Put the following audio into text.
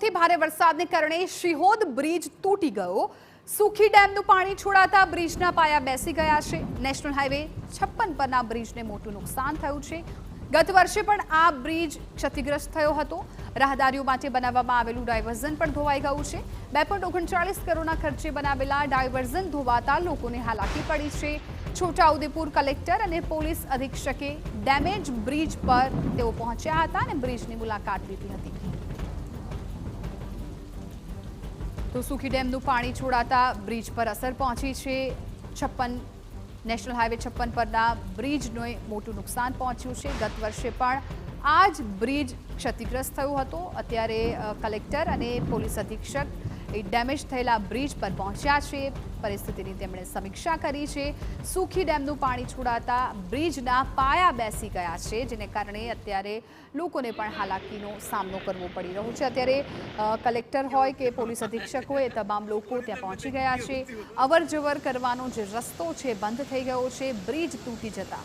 સૌથી ભારે વરસાદને કારણે શિહોદ બ્રિજ તૂટી ગયો। સુખી ડેમનું પાણી છોડાતા બ્રિજના પાયા બેસી ગયા છે। નેશનલ હાઈવે 56 પરના બ્રિજને મોટું નુકસાન થયું છે। ગત વર્ષે પણ આ બ્રિજ ક્ષતિગ્રસ્ત થયો હતો। રાહદારીઓ માટે બનાવવામાં આવેલું ડાયવર્ઝન પણ ધોવાઈ ગયું છે। 2.39 કરોડના ખર્ચે બનાવેલા ડાયવર્ઝન ધોવાતા લોકોને હાલાકી પડી છે। છોટાઉદેપુર કલેક્ટર અને પોલીસ અધિક્ષકે ડેમેજ બ્રિજ પર તેઓ પહોંચ્યા હતા અને બ્રિજની મુલાકાત લીધી હતી। તો સુખી ડેમનું પાણી છોડાતા બ્રિજ પર અસર પહોંચી છે। 56 નેશનલ હાઈવે 56 પરના બ્રિજને મોટું નુકસાન પહોંચ્યું છે। ગત વર્ષે પણ આ જ બ્રિજ ક્ષતિગ્રસ્ત થયો હતો। અત્યારે કલેક્ટર અને પોલીસ અધિક્ષક એ ડેમેજ થયેલા બ્રિજ પર પહોંચ્યા છે। પરિસ્થિતિની તેમણે સમીક્ષા કરી છે। સુખી ડેમનું પાણી છોડાતા બ્રિજના પાયા બેસી ગયા છે, જેને કારણે અત્યારે લોકોને પણ હાલાકીનો સામનો કરવો પડી રહ્યો છે। અત્યારે કલેક્ટર હોય કે પોલીસ અધિક્ષક હોય, તમામ લોકો ત્યાં પહોંચી ગયા છે। અવર જવર કરવાનો જે રસ્તો છે બંધ થઈ ગયો છે બ્રિજ તૂટી જતા।